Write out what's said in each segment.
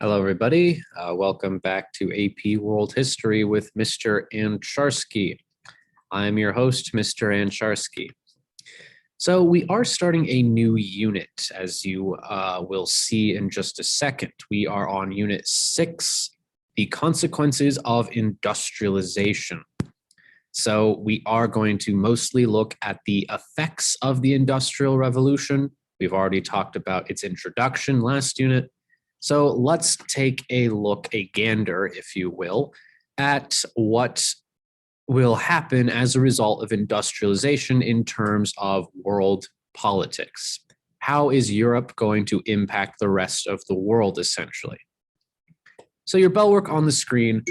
Hello, everybody. Welcome back to AP World History with Mr. Ansharsky. I'm your host, Mr. Ansharsky. So we are starting a new unit, as you will see in just a second. We are on Unit 6, the consequences of industrialization. So we are going to mostly look at the effects of the Industrial Revolution. We've already talked about its introduction last unit. So let's take a look, a gander, if you will, at what will happen as a result of industrialization in terms of world politics. How is Europe going to impact the rest of the world, essentially? So your bell work on the screen,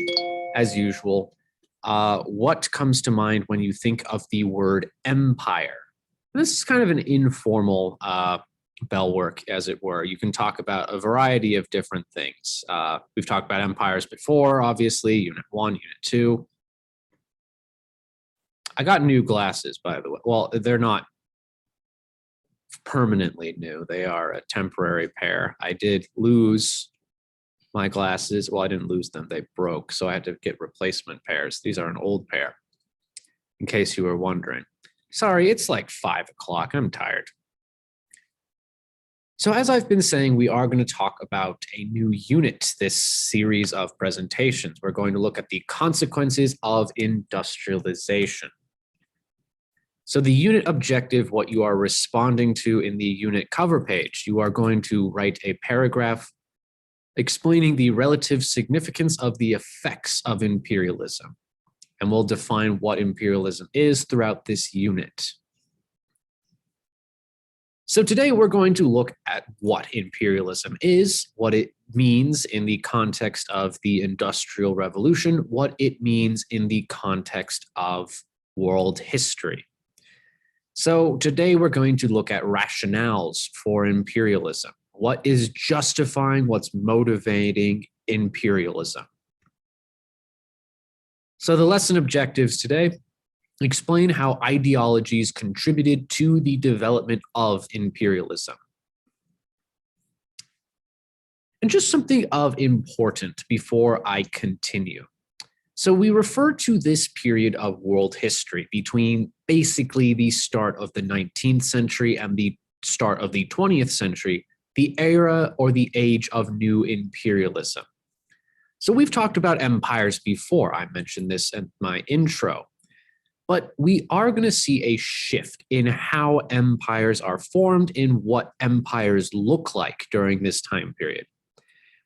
as usual. What comes to mind when you think of the word empire? This is kind of an informal bell work, as it were. You can talk about a variety of different things. We've talked about empires before, obviously, Unit 1, Unit 2. I got new glasses, by the way. Well, they're not permanently new. They are a temporary pair. I did lose my glasses. Well, I didn't lose them. They broke, so I had to get replacement pairs. These are an old pair, in case you were wondering. Sorry, it's like 5 o'clock. I'm tired. So as I've been saying, we are going to talk about a new unit, this series of presentations. We're going to look at the consequences of industrialization. So the unit objective, what you are responding to in the unit cover page, you are going to write a paragraph explaining the relative significance of the effects of imperialism. And we'll define what imperialism is throughout this unit. So today we're going to look at what imperialism is, what it means in the context of the Industrial Revolution, what it means in the context of world history. So today we're going to look at rationales for imperialism. What is justifying, what's motivating imperialism? So the lesson objectives today: explain how ideologies contributed to the development of imperialism. And just something of importance before I continue. So we refer to this period of world history between basically the start of the 19th century and the start of the 20th century, the era or the age of new imperialism. So we've talked about empires before. I mentioned this in my intro. But we are going to see a shift in how empires are formed, in what empires look like during this time period.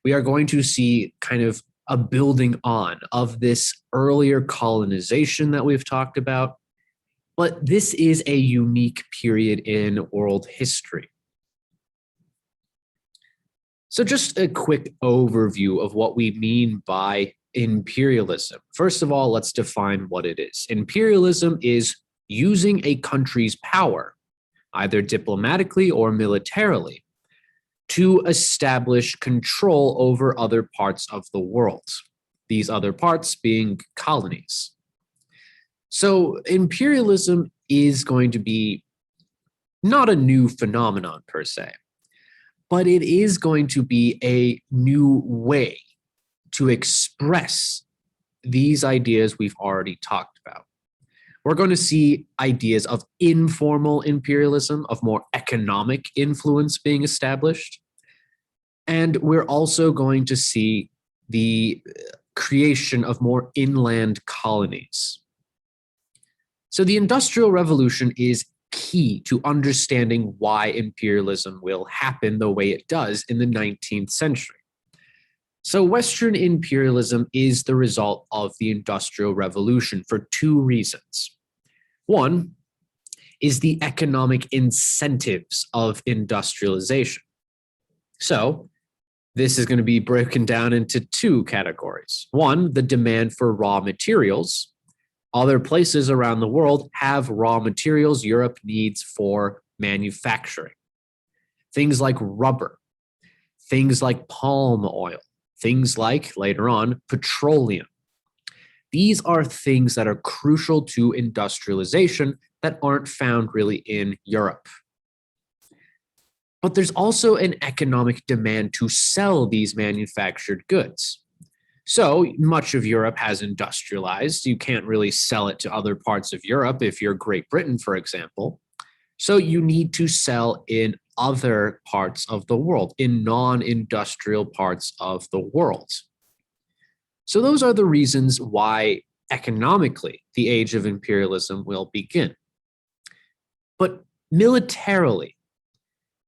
We are going to see kind of a building on of this earlier colonization that we've talked about. But this is a unique period in world history. So just a quick overview of what we mean by imperialism. First of all, let's define what it is. Imperialism is using a country's power, either diplomatically or militarily, to establish control over other parts of the world, these other parts being colonies. So imperialism is going to be not a new phenomenon per se, but it is going to be a new way to express these ideas we've already talked about. We're going to see ideas of informal imperialism, of more economic influence being established. And we're also going to see the creation of more inland colonies. So the Industrial Revolution is key to understanding why imperialism will happen the way it does in the 19th century. So Western imperialism is the result of the Industrial Revolution for two reasons. One is the economic incentives of industrialization. So this is going to be broken down into two categories. One, the demand for raw materials. Other places around the world have raw materials Europe needs for manufacturing. Things like rubber, things like palm oil, things like, later on, petroleum. These are things that are crucial to industrialization that aren't found really in Europe. But there's also an economic demand to sell these manufactured goods. So much of Europe has industrialized. You can't really sell it to other parts of Europe if you're Great Britain, for example. So you need to sell in other parts of the world, in non-industrial parts of the world. So those are the reasons why economically the age of imperialism will begin. But militarily,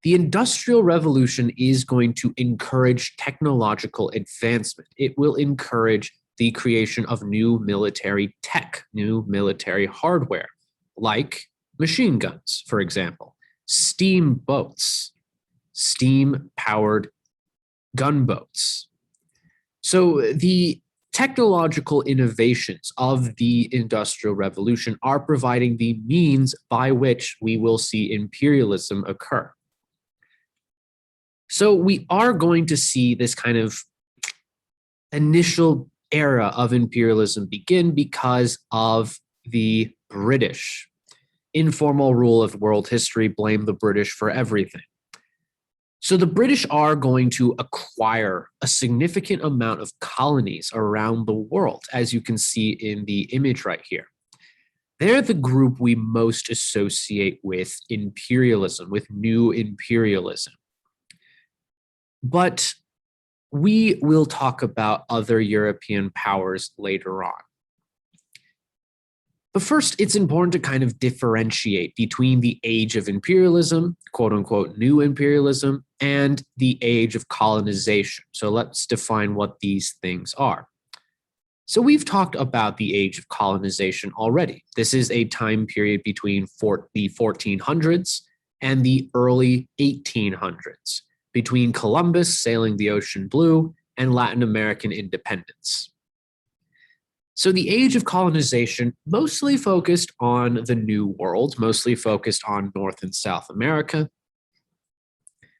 the Industrial Revolution is going to encourage technological advancement. It will encourage the creation of new military tech, new military hardware, like machine guns, for example, steamboats, steam-powered gunboats. So the technological innovations of the Industrial Revolution are providing the means by which we will see imperialism occur. So we are going to see this kind of initial era of imperialism begin because of the British. Informal rule of world history, blame the British for everything. So the British are going to acquire a significant amount of colonies around the world, as you can see in the image right here. They're the group we most associate with imperialism, with new imperialism. But we will talk about other European powers later on. But first, it's important to kind of differentiate between the age of imperialism, quote unquote, new imperialism, and the age of colonization. So let's define what these things are. So we've talked about the age of colonization already. This is a time period between the 1400s and the early 1800s, between Columbus sailing the ocean blue and Latin American independence. So the age of colonization mostly focused on the New World, mostly focused on North and South America.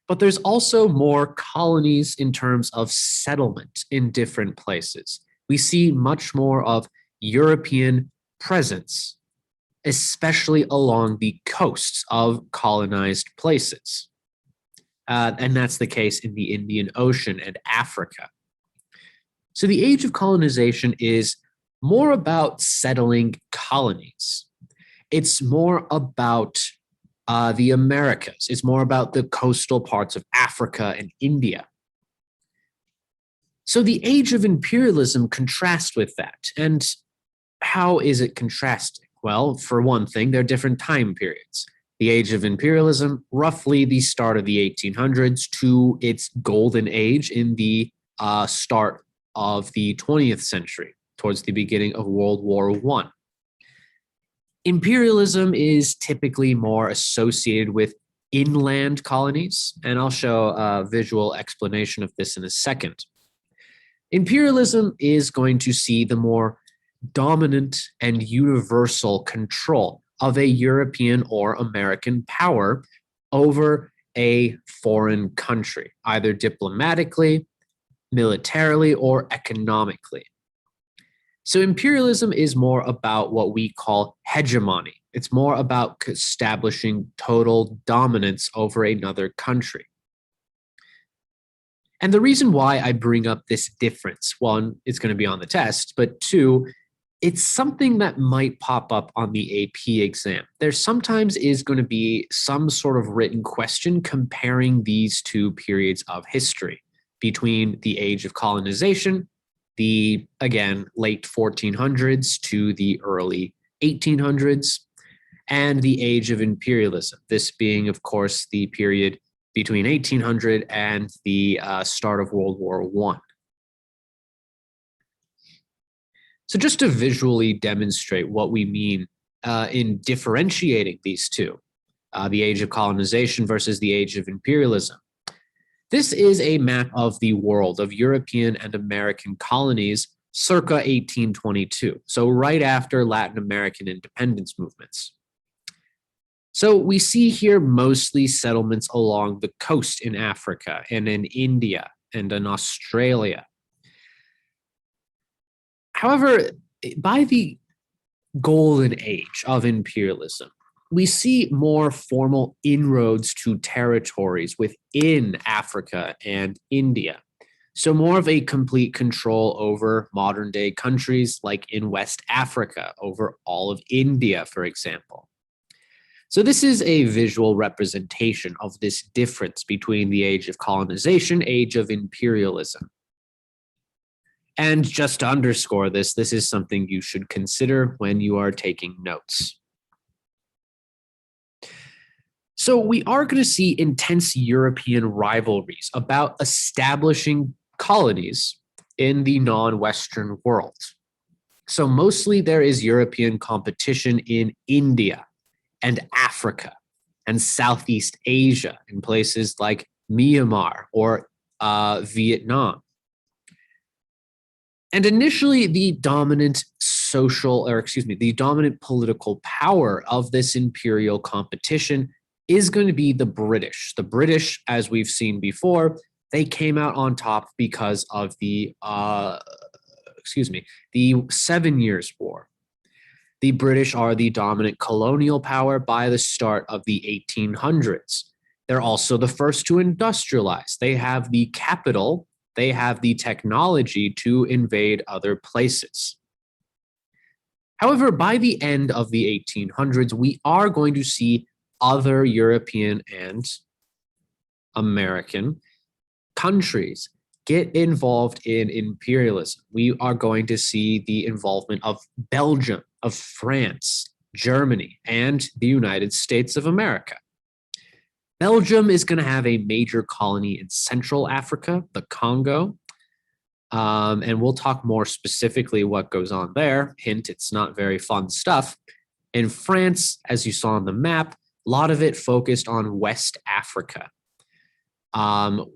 But there's also more colonies in terms of settlement in different places. We see much more of European presence, especially along the coasts of colonized places. And that's the case in the Indian Ocean and Africa. So the age of colonization is more about settling colonies. It's more about the Americas. It's more about the coastal parts of Africa and India. So the age of imperialism contrasts with that. And how is it contrasting? Well, for one thing, there are different time periods. The age of imperialism, roughly the start of the 1800s to its golden age in the start of the 20th century, towards the beginning of World War I. Imperialism is typically more associated with inland colonies, and I'll show a visual explanation of this in a second. Imperialism is going to see the more dominant and universal control of a European or American power over a foreign country, either diplomatically, militarily, or economically. So imperialism is more about what we call hegemony. It's more about establishing total dominance over another country. And the reason why I bring up this difference, one, it's going to be on the test, but two, it's something that might pop up on the AP exam. There sometimes is going to be some sort of written question comparing these two periods of history between the age of colonization, the, again, late 1400s to the early 1800s, and the age of imperialism, this being, of course, the period between 1800 and the start of World War I. So just to visually demonstrate what we mean in differentiating these two, the age of colonization versus the age of imperialism. This is a map of the world of European and American colonies circa 1822, so right after Latin American independence movements. So we see here mostly settlements along the coast in Africa and in India and in Australia. However, by the golden age of imperialism, we see more formal inroads to territories within Africa and India. So, more of a complete control over modern day countries like in West Africa, over all of India, for example. So, this is a visual representation of this difference between the age of colonization, age of imperialism. And just to underscore this, this is something you should consider when you are taking notes. So we are going to see intense European rivalries about establishing colonies in the non-Western world. So mostly there is European competition in India and Africa and Southeast Asia in places like Myanmar or Vietnam. And initially, the dominant political power of this imperial competition is going to be the British. The British, as we've seen before, they came out on top because of the 7 Years' War. The British are the dominant colonial power by the start of the 1800s. They're also the first to industrialize. They have the capital, they have the technology to invade other places. However, by the end of the 1800s, we are going to see other European and American countries get involved in imperialism. We are going to see the involvement of Belgium, of France, Germany, and the United States of America. Belgium is going to have a major colony in Central Africa, the Congo. And we'll talk more specifically what goes on there. Hint, it's not very fun stuff. In France, as you saw on the map, a lot of it focused on West Africa.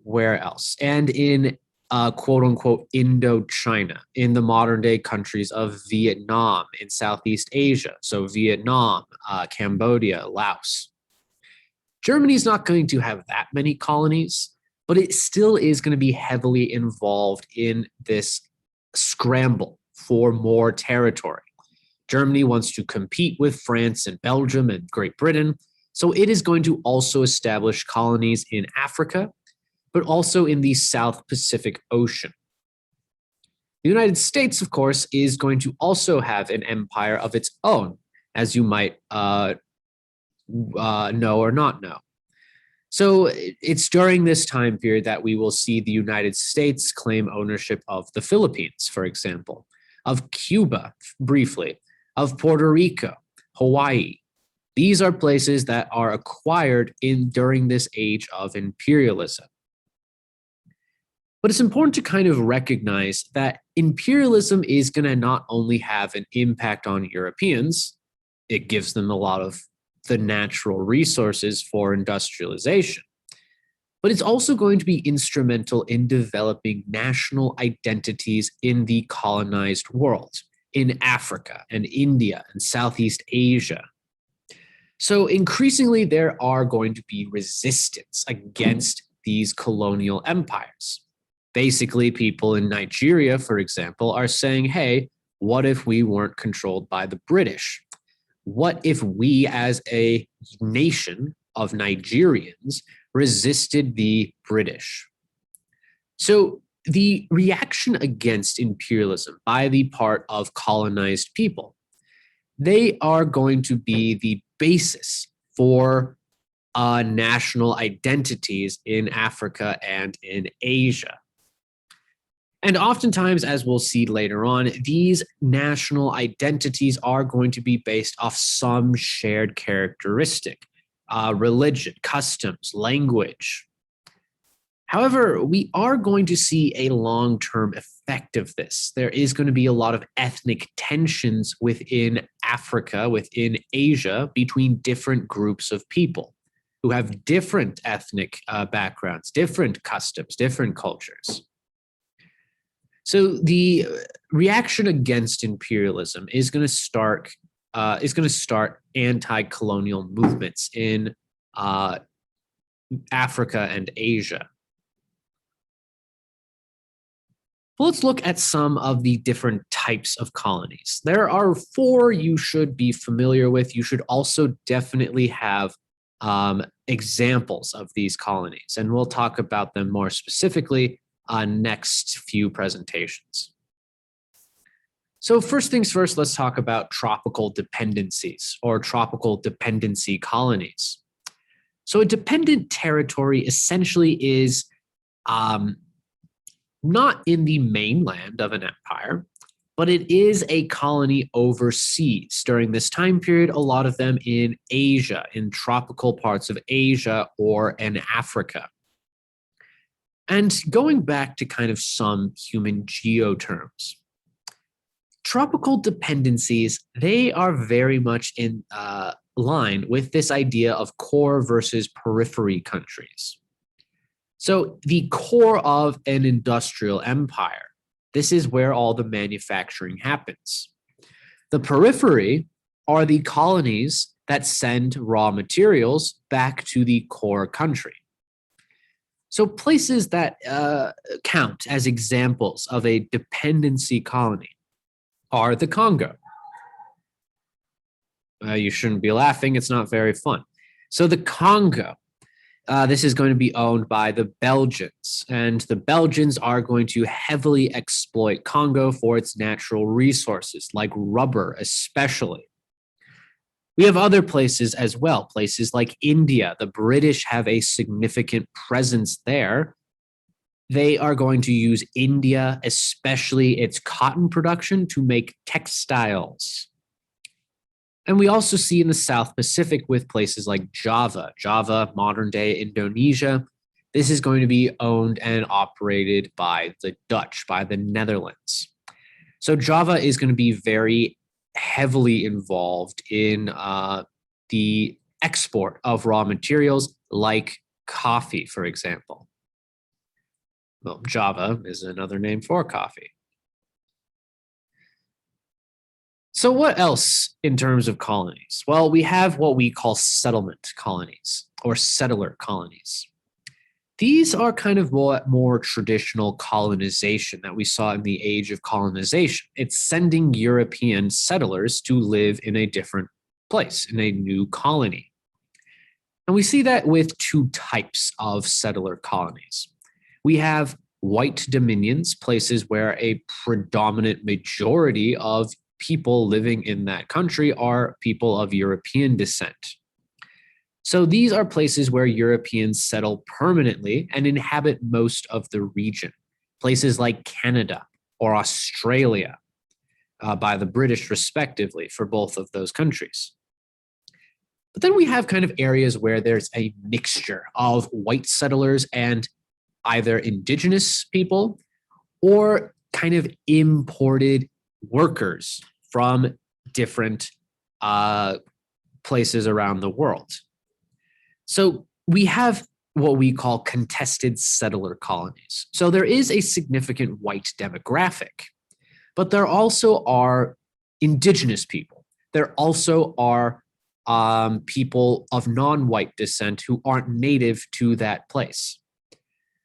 Where else? And in quote unquote Indochina, in the modern day countries of Vietnam, in Southeast Asia. So Vietnam, Cambodia, Laos. Germany's not going to have that many colonies, but it still is going to be heavily involved in this scramble for more territory. Germany wants to compete with France and Belgium and Great Britain, so it is going to also establish colonies in Africa, but also in the South Pacific Ocean. The United States, of course, is going to also have an empire of its own, as you might know or not know. So it's during this time period that we will see the United States claim ownership of the Philippines, for example, of Cuba, briefly, of Puerto Rico, Hawaii. These are places that are acquired during this age of imperialism. But it's important to kind of recognize that imperialism is going to not only have an impact on Europeans, it gives them a lot of the natural resources for industrialization, but it's also going to be instrumental in developing national identities in the colonized world, in Africa and India and Southeast Asia. So increasingly, there are going to be resistance against these colonial empires. Basically, people in Nigeria, for example, are saying, hey, what if we weren't controlled by the British? What if we, as a nation of Nigerians, resisted the British? So the reaction against imperialism by the part of colonized people, they are going to be the basis for national identities in Africa and in Asia. And oftentimes, as we'll see later on, these national identities are going to be based off some shared characteristic, religion, customs, language. However, we are going to see a long-term effect of this. There is going to be a lot of ethnic tensions within Africa, within Asia, between different groups of people who have different ethnic backgrounds, different customs, different cultures. So the reaction against imperialism is going to start anti-colonial movements in Africa and Asia. Well, let's look at some of the different types of colonies. There are four you should be familiar with. You should also definitely have examples of these colonies, and we'll talk about them more specifically on next few presentations. So first things first, let's talk about tropical dependencies or tropical dependency colonies. So a dependent territory essentially is not in the mainland of an empire, but it is a colony overseas during this time period, a lot of them in Asia, in tropical parts of Asia or in Africa. And going back to kind of some human geoterms, tropical dependencies, they are very much in line with this idea of core versus periphery countries. So the core of an industrial empire, this is where all the manufacturing happens. The periphery are the colonies that send raw materials back to the core country. So places that count as examples of a dependency colony are the Congo. You shouldn't be laughing, it's not very fun. So the Congo, this is going to be owned by the Belgians, and the Belgians are going to heavily exploit Congo for its natural resources, like rubber especially. We have other places as well, places like India. The British have a significant presence there. They are going to use India, especially its cotton production, to make textiles. And we also see in the South Pacific with places like Java, modern day Indonesia. This is going to be owned and operated by the Dutch, by the Netherlands. So Java is going to be very heavily involved in the export of raw materials like coffee, for example. Well, Java is another name for coffee. So what else in terms of colonies? Well, we have what we call settlement colonies or settler colonies. These are kind of more traditional colonization that we saw in the Age of Colonization. It's sending European settlers to live in a different place, in a new colony. And we see that with two types of settler colonies. We have white dominions, places where a predominant majority of people living in that country are people of European descent. So these are places where Europeans settle permanently and inhabit most of the region. Places like Canada or Australia by the British respectively for both of those countries. But then we have kind of areas where there's a mixture of white settlers and either indigenous people or kind of imported workers from different places around the world. So we have what we call contested settler colonies. So there is a significant white demographic, but there also are indigenous people. There also are people of non-white descent who aren't native to that place.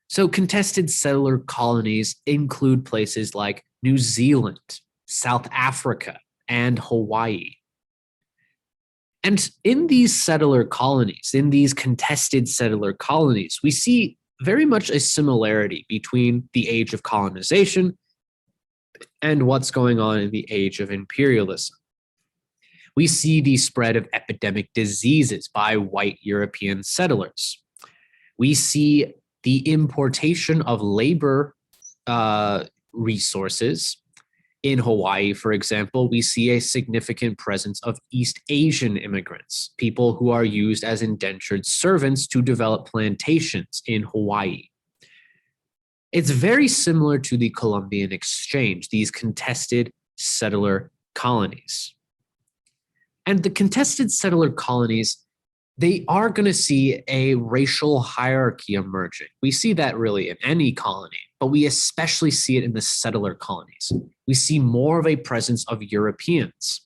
So contested settler colonies include places like New Zealand, South Africa, and Hawaii. And in these settler colonies, in these contested settler colonies, we see very much a similarity between the Age of Colonization and what's going on in the Age of Imperialism. We see the spread of epidemic diseases by white European settlers. We see the importation of labor resources. In Hawaii, for example, we see a significant presence of East Asian immigrants, people who are used as indentured servants to develop plantations in Hawaii. It's very similar to the Columbian Exchange, these contested settler colonies. And the contested settler colonies, they are going to see a racial hierarchy emerging. We see that really in any colony, but we especially see it in the settler colonies. We see more of a presence of Europeans.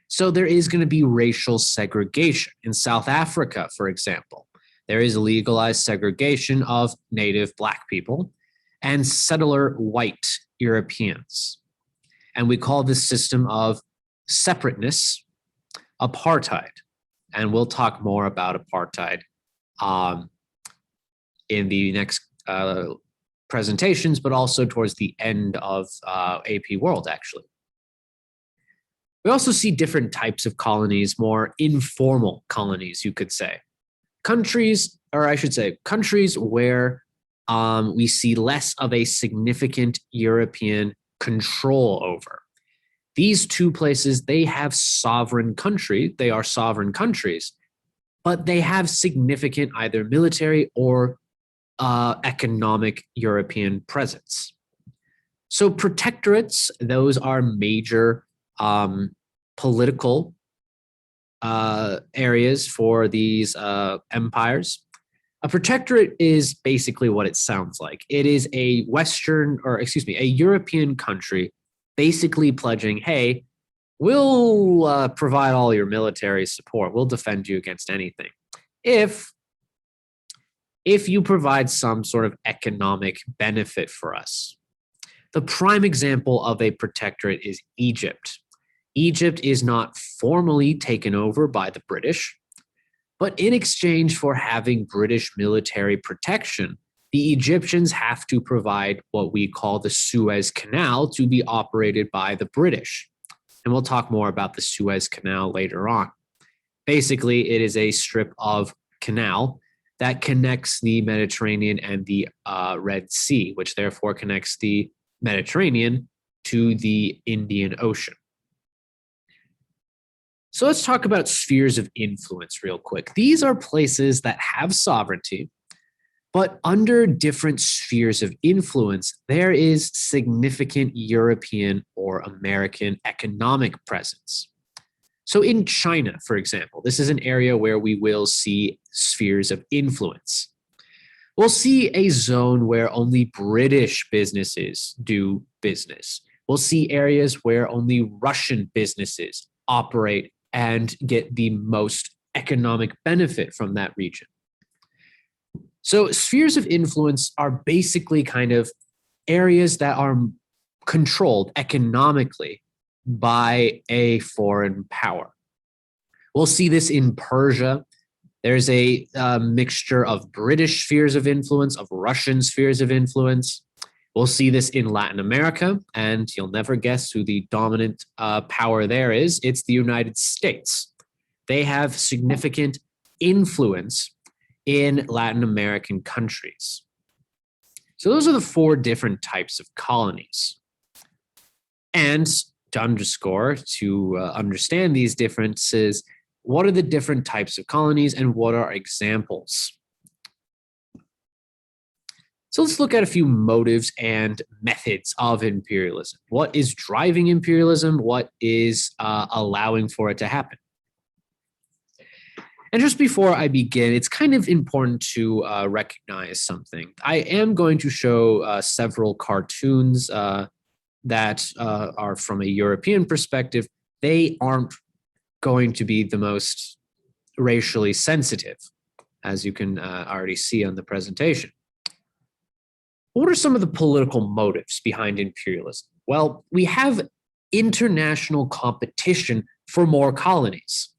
So there is going to be racial segregation. In South Africa, for example, there is legalized segregation of native Black people and settler white Europeans. And we call this system of separateness apartheid. And we'll talk more about apartheid in the next presentations, but also towards the end of AP World, actually. We also see different types of colonies, more informal colonies, you could say. Countries, or I should say, countries where we see less of a significant European control over. These two places, they have sovereign country, they are sovereign countries, but they have significant either military or economic European presence. So protectorates, those are major political areas for these empires. A protectorate is basically what it sounds like. It is a a European country basically pledging, hey, we'll provide all your military support. We'll defend you against anything. If you provide some sort of economic benefit for us. The prime example of a protectorate is Egypt. Egypt is not formally taken over by the British, but in exchange for having British military protection, the Egyptians have to provide what we call the Suez Canal to be operated by the British. And we'll talk more about the Suez Canal later on. Basically, it is a strip of canal that connects the Mediterranean and the Red Sea, which therefore connects the Mediterranean to the Indian Ocean. So let's talk about spheres of influence real quick. These are places that have sovereignty, but under different spheres of influence, there is significant European or American economic presence. So in China, for example, this is an area where we will see spheres of influence. We'll see a zone where only British businesses do business. We'll see areas where only Russian businesses operate and get the most economic benefit from that region. So spheres of influence are basically kind of areas that are controlled economically by a foreign power. We'll see this in Persia. There's a mixture of British spheres of influence, of Russian spheres of influence. We'll see this in Latin America, and you'll never guess who the dominant power there is. It's the United States. They have significant influence in Latin American countries. So those are the four different types of colonies. And to understand these differences, what are the different types of colonies and what are examples? So let's look at a few motives and methods of imperialism. What is driving imperialism? What is allowing for it to happen? And just before I begin, it's kind of important to recognize something. I am going to show several cartoons that are from a European perspective. They aren't going to be the most racially sensitive, as you can already see on the presentation. What are some of the political motives behind imperialism? Well, we have international competition for more colonies.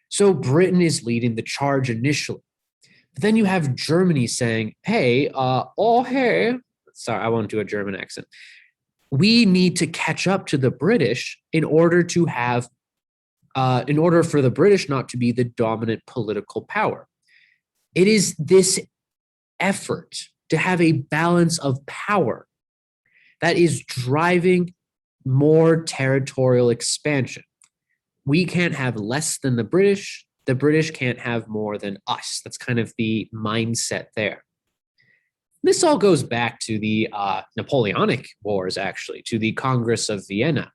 So Britain is leading the charge initially. But then you have Germany saying, hey, sorry, I won't do a German accent. We need to catch up to the British in order for the British not to be the dominant political power. It is this effort to have a balance of power that is driving more territorial expansion. We can't have less than the British can't have more than us. That's kind of the mindset there. This all goes back to the Napoleonic Wars, actually, to the Congress of Vienna.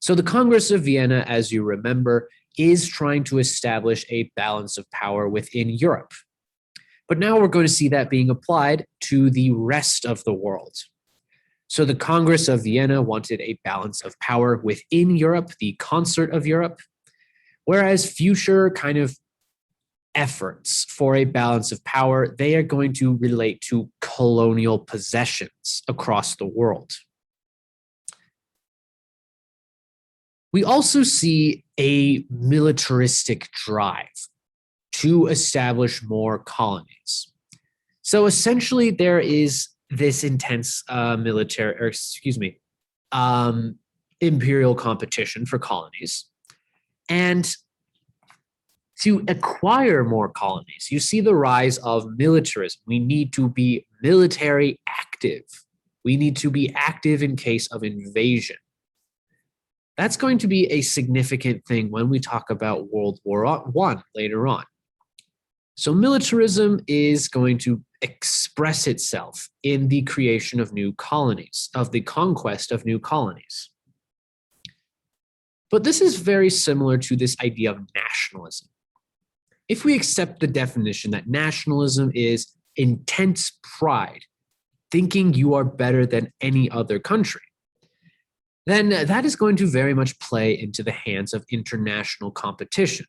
So the Congress of Vienna, as you remember, is trying to establish a balance of power within Europe. But now we're going to see that being applied to the rest of the world. So the Congress of Vienna wanted a balance of power within Europe, the concert of Europe, whereas future kind of efforts for a balance of power, they are going to relate to colonial possessions across the world. We also see a militaristic drive to establish more colonies. So essentially, there is this intense imperial competition for colonies. And to acquire more colonies, you see the rise of militarism. We need to be military active. We need to be active in case of invasion. That's going to be a significant thing when we talk about World War I later on. So militarism is going to express itself in the creation of new colonies, of the conquest of new colonies. But this is very similar to this idea of nationalism. If we accept the definition that nationalism is intense pride, thinking you are better than any other country, then that is going to very much play into the hands of international competition.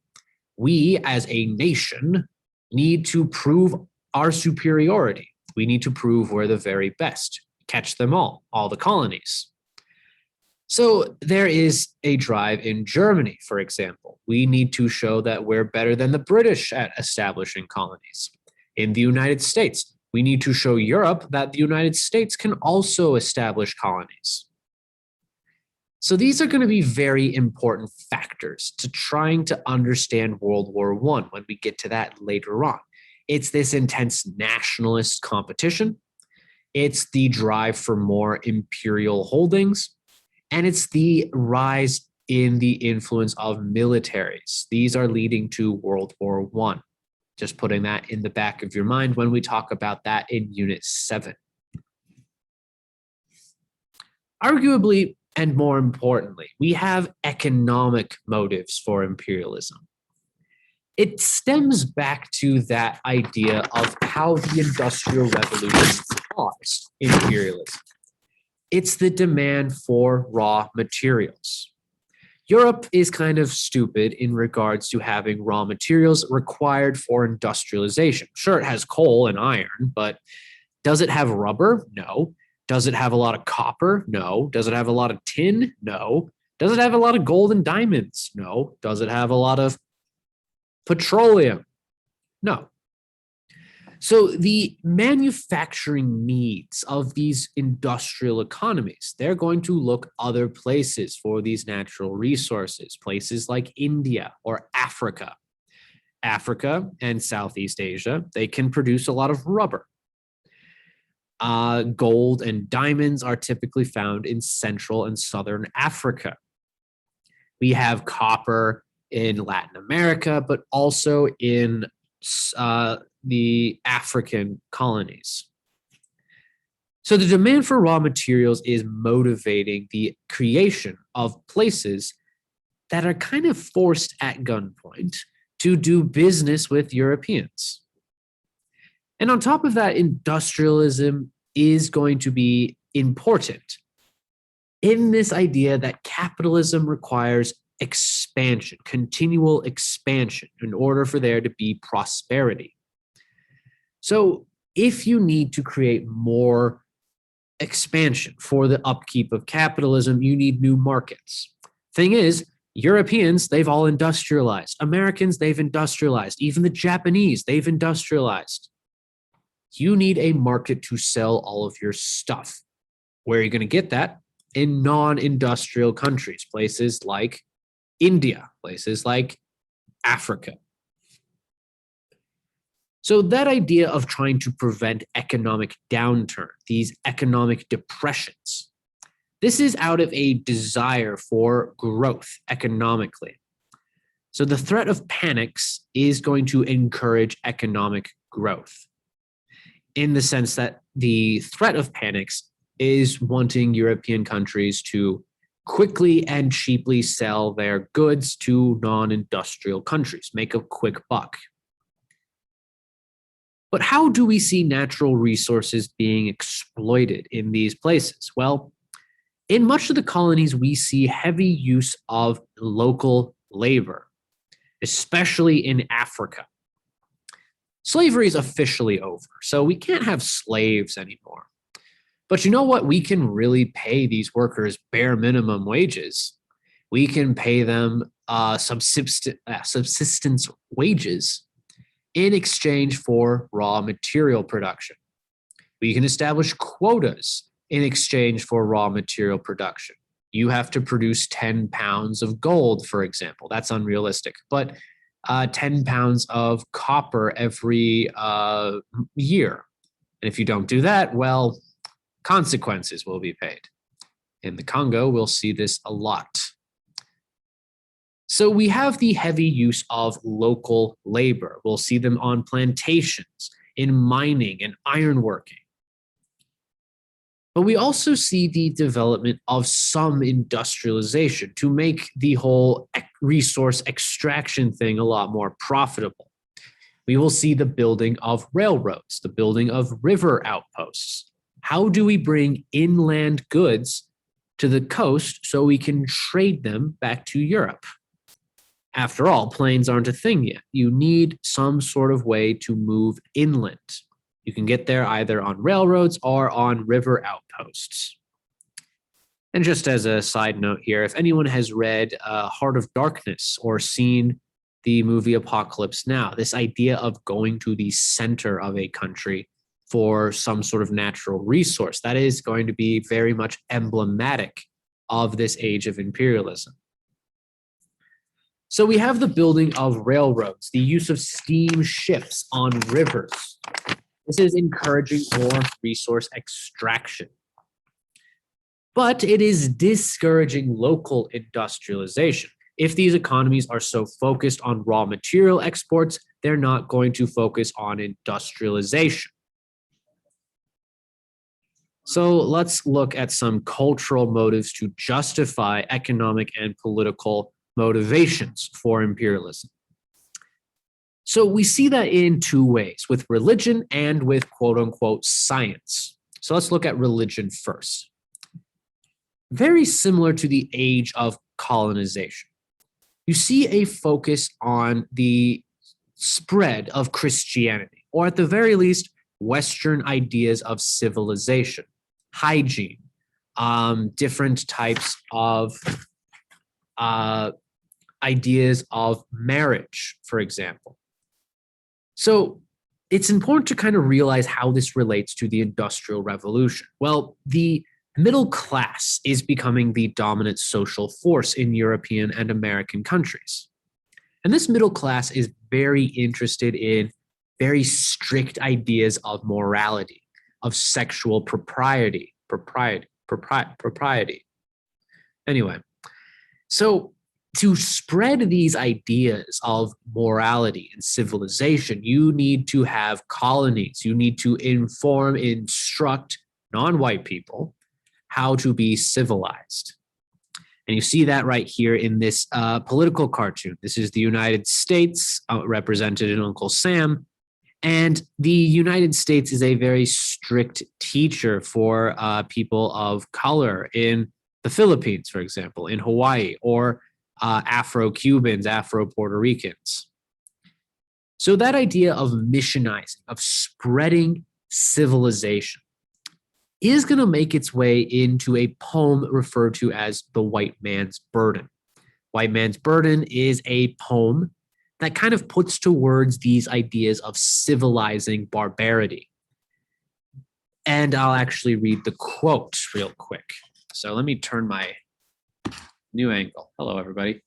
We, as a nation, need to prove our superiority. We need to prove we're the very best. Catch them all the colonies. So there is a drive in Germany, for example. We need to show that we're better than the British at establishing colonies. In the United States, we need to show Europe that the United States can also establish colonies. So these are going to be very important factors to trying to understand World War I when we get to that later on. It's this intense nationalist competition. It's the drive for more imperial holdings. And it's the rise in the influence of militaries. These are leading to World War I. Just putting that in the back of your mind when we talk about that in Unit 7. Arguably, and more importantly, we have economic motives for imperialism. It stems back to that idea of how the Industrial Revolution caused imperialism. It's the demand for raw materials. Europe is kind of stupid in regards to having raw materials required for industrialization. Sure, it has coal and iron, but does it have rubber? No. Does it have a lot of copper? No. Does it have a lot of tin? No. Does it have a lot of gold and diamonds? No. Does it have a lot of petroleum? No. So the manufacturing needs of these industrial economies, they're going to look other places for these natural resources, places like India or Africa. Africa and Southeast Asia, they can produce a lot of rubber. Gold and diamonds are typically found in Central and Southern Africa. We have copper in Latin America, but also in the African colonies. So the demand for raw materials is motivating the creation of places that are kind of forced at gunpoint to do business with Europeans. And on top of that, industrialism is going to be important in this idea that capitalism requires expansion, continual expansion, in order for there to be prosperity. So if you need to create more expansion for the upkeep of capitalism, you need new markets. Thing is, Europeans, they've all industrialized. Americans, they've industrialized. Even the Japanese, they've industrialized. You need a market to sell all of your stuff. Where are you going to get that? In non-industrial countries, places like India, places like Africa. So that idea of trying to prevent economic downturn, these economic depressions, this is out of a desire for growth economically. So the threat of panics is going to encourage economic growth, in the sense that the threat of panics is wanting European countries to quickly and cheaply sell their goods to non-industrial countries, make a quick buck. But how do we see natural resources being exploited in these places? Well, in much of the colonies, we see heavy use of local labor, especially in Africa. Slavery is officially over, so we can't have slaves anymore. But you know what? We can really pay these workers bare minimum wages. we can pay them subsistence wages in exchange for raw material production. We can establish quotas in exchange for raw material production. You have to produce 10 pounds of gold, for example. That's unrealistic, but 10 pounds of copper every year. And if you don't do that, well, consequences will be paid. In the Congo, we'll see this a lot. So we have the heavy use of local labor. We'll see them on plantations, in mining and ironworking. But we also see the development of some industrialization to make the whole resource extraction thing a lot more profitable. We will see the building of railroads, the building of river outposts. How do we bring inland goods to the coast so we can trade them back to Europe? After all, planes aren't a thing yet. You need some sort of way to move inland. You can get there either on railroads or on river outposts. And just as a side note here, if anyone has read Heart of Darkness or seen the movie Apocalypse Now, this idea of going to the center of a country for some sort of natural resource, that is going to be very much emblematic of this age of imperialism. So we have the building of railroads, the use of steam ships on rivers. This is encouraging more resource extraction. But it is discouraging local industrialization. If these economies are so focused on raw material exports, they're not going to focus on industrialization. So let's look at some cultural motives to justify economic and political motivations for imperialism. So we see that in two ways, with religion and with quote unquote science. So let's look at religion first. Very similar to the age of colonization. You see a focus on the spread of Christianity, or at the very least, Western ideas of civilization, hygiene, different types of ideas of marriage, for example. So it's important to kind of realize how this relates to the Industrial Revolution. Well, the middle class is becoming the dominant social force in European and American countries. And this middle class is very interested in very strict ideas of morality, of sexual propriety. Anyway, so to spread these ideas of morality and civilization, you need to have colonies. You need to inform, instruct non-white people how to be civilized. And you see that right here in this political cartoon. This is the United States represented in Uncle Sam. And the United States is a very strict teacher for people of color in the Philippines, for example, in Hawaii, or Afro-Cubans, Afro-Puerto Ricans. So that idea of missionizing, of spreading civilization, is going to make its way into a poem referred to as The White Man's Burden. White Man's Burden is a poem that kind of puts to words these ideas of civilizing barbarity. And I'll actually read the quote real quick. So let me turn my new angle. Hello, everybody.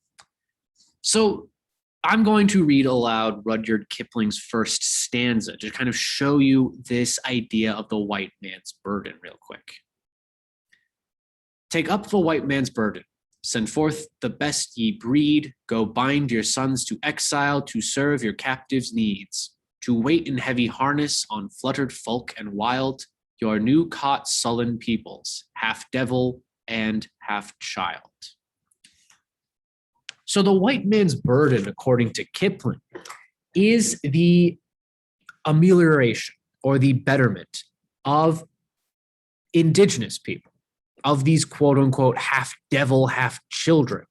So I'm going to read aloud Rudyard Kipling's first stanza to kind of show you this idea of the white man's burden real quick. Take up the white man's burden. Send forth the best ye breed. Go bind your sons to exile to serve your captives' needs. To wait in heavy harness on fluttered folk and wild, your new caught sullen peoples, half devil and half child. So the white man's burden, according to Kipling, is the amelioration or the betterment of indigenous people, of these quote unquote half devil, half children.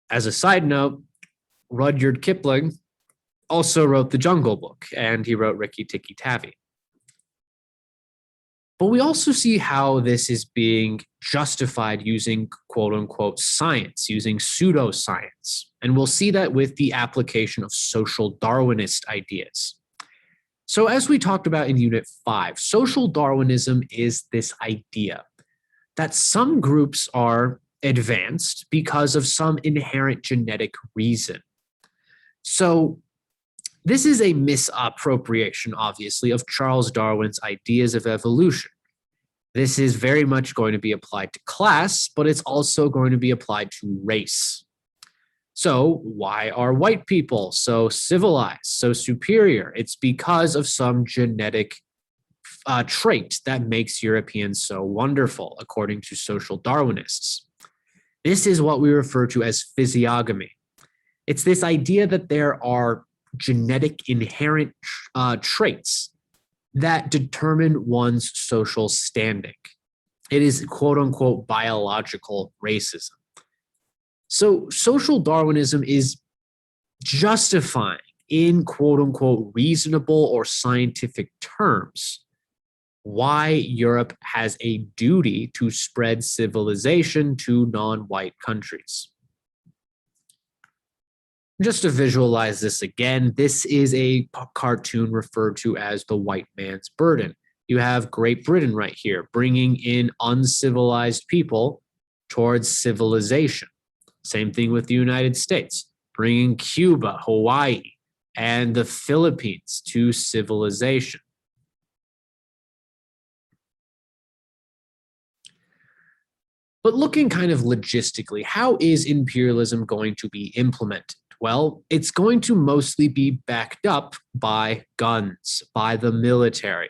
As a side note, Rudyard Kipling also wrote The Jungle Book, and he wrote Rikki Tikki Tavi. But we also see how this is being justified using quote unquote science, using pseudoscience. And we'll see that with the application of social Darwinist ideas. So, as we talked about in Unit 5, social Darwinism is this idea that some groups are advanced because of some inherent genetic reason. So, this is a misappropriation, obviously, of Charles Darwin's ideas of evolution. This is very much going to be applied to class, but it's also going to be applied to race. So, why are white people so civilized, so superior? It's because of some genetic trait that makes Europeans so wonderful, according to social Darwinists. This is what we refer to as physiognomy. It's this idea that there are genetic inherent traits that determine one's social standing. It is quote unquote biological racism. So social Darwinism is justifying in quote unquote reasonable or scientific terms why Europe has a duty to spread civilization to non-white countries. Just to visualize this again, this is a cartoon referred to as the white man's burden. You have Great Britain right here, bringing in uncivilized people towards civilization. Same thing with the United States, bringing Cuba, Hawaii, and the Philippines to civilization. But looking kind of logistically, how is imperialism going to be implemented? Well, it's going to mostly be backed up by guns, by the military.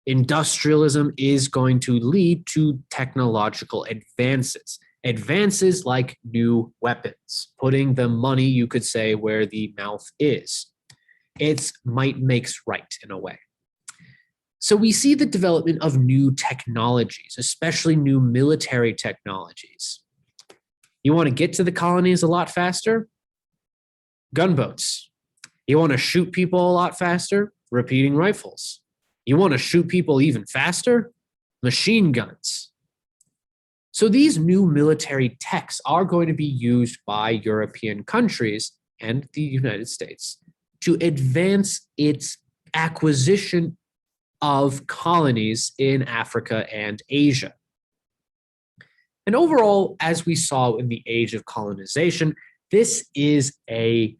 Industrialism is going to lead to technological advances. Advances like new weapons, putting the money, you could say, where the mouth is. It's might makes right in a way. So we see the development of new technologies, especially new military technologies. You want to get to the colonies a lot faster? Gunboats. You want to shoot people a lot faster? Repeating rifles. You want to shoot people even faster? Machine guns. So these new military techs are going to be used by European countries and the United States to advance its acquisition of colonies in Africa and Asia. And overall, as we saw in the age of colonization, this is a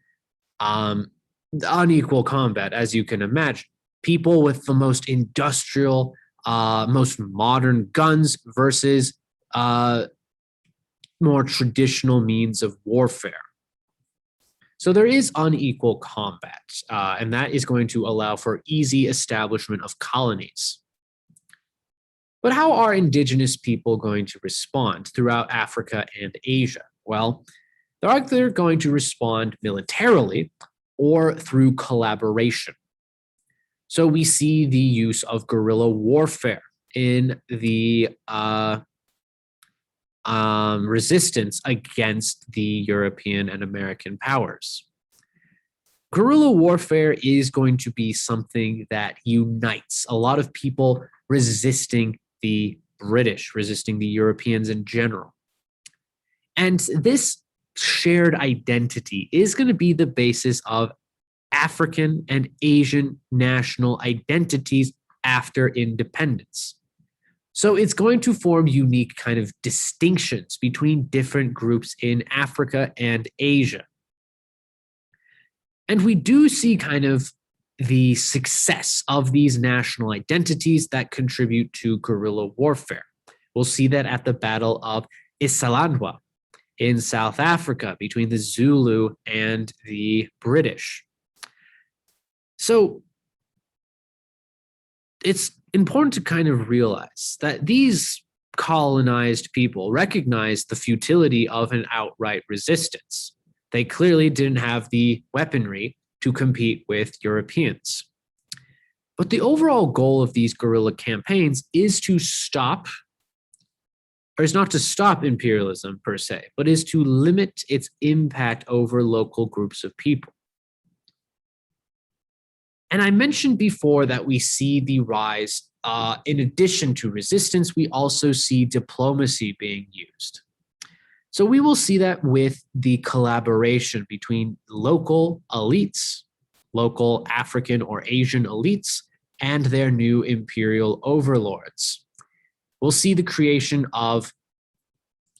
unequal combat, as you can imagine. People with the most industrial, most modern guns versus more traditional means of warfare. So there is unequal combat, and that is going to allow for easy establishment of colonies. But how are indigenous people going to respond throughout Africa and Asia? Well, they're either going to respond militarily or through collaboration. So we see the use of guerrilla warfare in the resistance against the European and American powers. Guerrilla warfare is going to be something that unites a lot of people resisting the British, resisting the Europeans in general. And this shared identity is going to be the basis of African and Asian national identities after independence. So it's going to form unique kind of distinctions between different groups in Africa and Asia. And we do see kind of the success of these national identities that contribute to guerrilla warfare. We'll see that at the Battle of Isalandwa in South Africa between the Zulu and the British. So it's important to kind of realize that these colonized people recognized the futility of an outright resistance. They clearly didn't have the weaponry to compete with Europeans. But the overall goal of these guerrilla campaigns is to stop, or is not to stop imperialism per se, but is to limit its impact over local groups of people. And I mentioned before that we see the rise in addition to resistance, we also see diplomacy being used. So we will see that with the collaboration between local elites, local African or Asian elites, and their new imperial overlords. We'll see the creation of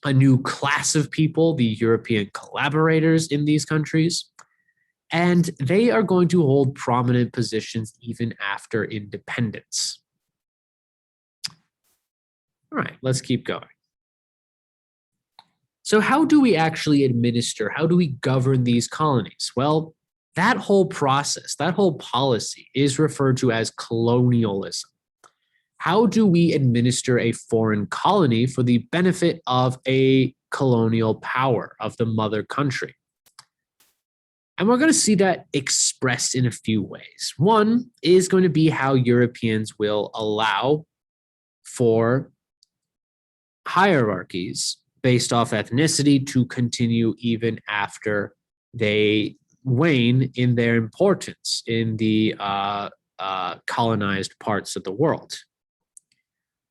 a new class of people, the European collaborators in these countries, and they are going to hold prominent positions even after independence. All right, let's keep going. So how do we actually administer, how do we govern these colonies? Well, that whole process, that whole policy is referred to as colonialism. How do we administer a foreign colony for the benefit of a colonial power, of the mother country? And we're going to see that expressed in a few ways. One is going to be how Europeans will allow for hierarchies based off ethnicity to continue even after they wane in their importance in the colonized parts of the world.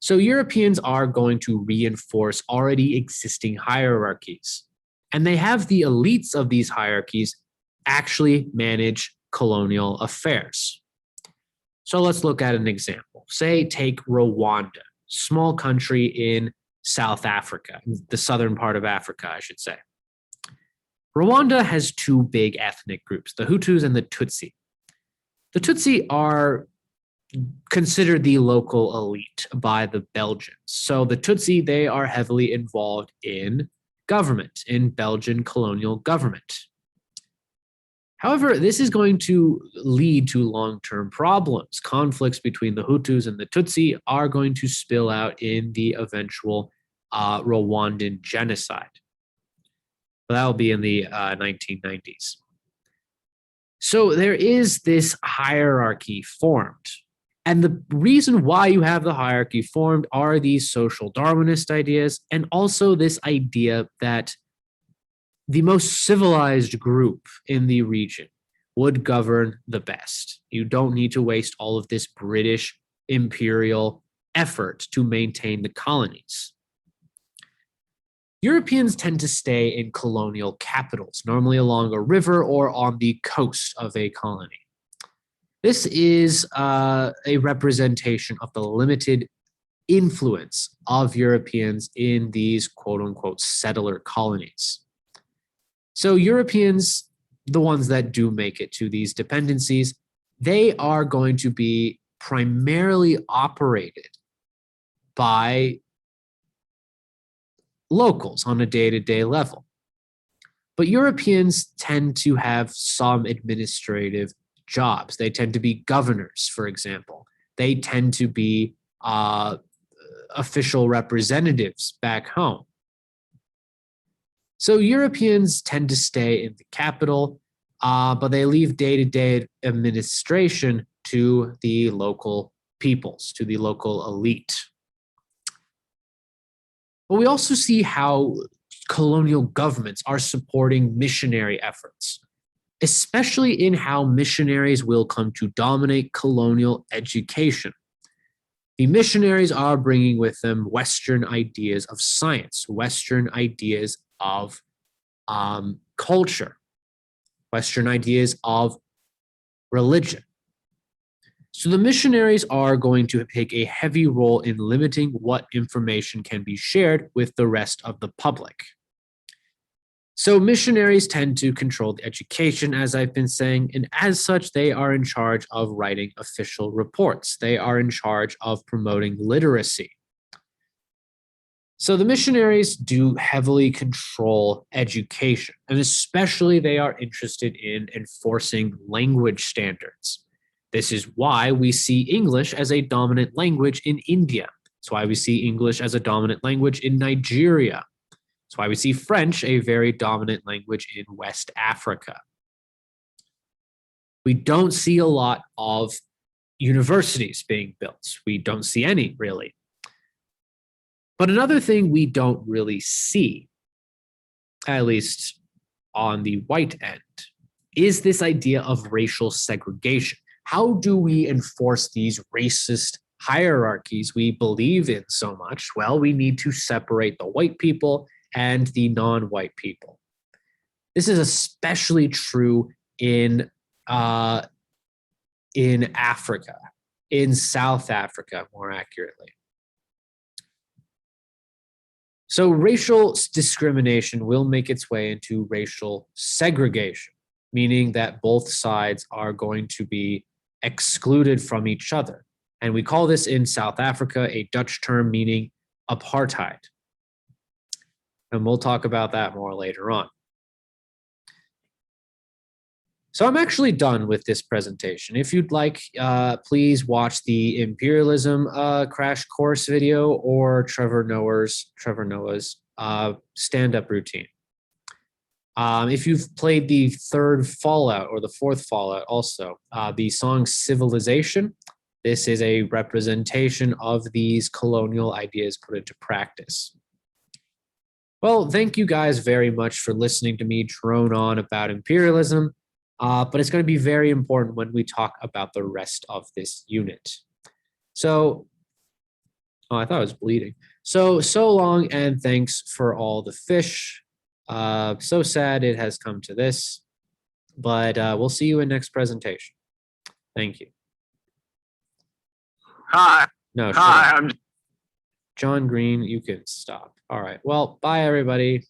So Europeans are going to reinforce already existing hierarchies, and they have the elites of these hierarchies actually manage colonial affairs. So let's look at an example. Say, take Rwanda, small country in South Africa, the southern part of Africa, I should say. Rwanda has two big ethnic groups, the Hutus and the Tutsi. The Tutsi are considered the local elite by the Belgians. So the Tutsi, they are heavily involved in government, in Belgian colonial government. However, this is going to lead to long-term problems. Conflicts between the Hutus and the Tutsi are going to spill out in the eventual Rwandan genocide. But that will be in the 1990s. So there is this hierarchy formed. And the reason why you have the hierarchy formed are these social Darwinist ideas, and also this idea that the most civilized group in the region would govern the best. You don't need to waste all of this British imperial effort to maintain the colonies. Europeans tend to stay in colonial capitals, normally along a river or on the coast of a colony. This is a representation of the limited influence of Europeans in these quote-unquote settler colonies. So Europeans, the ones that do make it to these dependencies, they are going to be primarily operated by locals on a day-to-day level. But Europeans tend to have some administrative jobs. They tend to be governors, for example. They tend to be official representatives back home. So Europeans tend to stay in the capital, but they leave day-to-day administration to the local peoples, to the local elite. But we also see how colonial governments are supporting missionary efforts, especially in how missionaries will come to dominate colonial education. The missionaries are bringing with them Western ideas of science, Western ideas of culture, Western ideas of religion. So the missionaries are going to take a heavy role in limiting what information can be shared with the rest of the public. So missionaries tend to control the education, as I've been saying, and as such, they are in charge of writing official reports. They are in charge of promoting literacy. So the missionaries do heavily control education, and especially they are interested in enforcing language standards. This is why we see English as a dominant language in India. It's why we see English as a dominant language in Nigeria. It's why we see French a very dominant language in West Africa. We don't see a lot of universities being built. We don't see any, really. But another thing we don't really see, at least on the white end, is this idea of racial segregation. How do we enforce these racist hierarchies we believe in so much? Well, we need to separate the white people and the non-white people. This is especially true in Africa, in South Africa, more accurately. So racial discrimination will make its way into racial segregation, meaning that both sides are going to be excluded from each other. And we call this in South Africa a Dutch term meaning apartheid. And we'll talk about that more later on. So I'm actually done with this presentation. If you'd like, please watch the imperialism crash course video or Trevor Noah's stand-up routine. If you've played the third Fallout or the fourth Fallout also, the song Civilization, this is a representation of these colonial ideas put into practice. Well, thank you guys very much for listening to me drone on about imperialism. But it's going to be very important when we talk about the rest of this unit. So, I thought I was bleeding. So long and thanks for all the fish. So sad it has come to this, but we'll see you in next presentation. Thank you. Hi. No, Hi. I'm John Green, you can stop. All right. Well, bye everybody.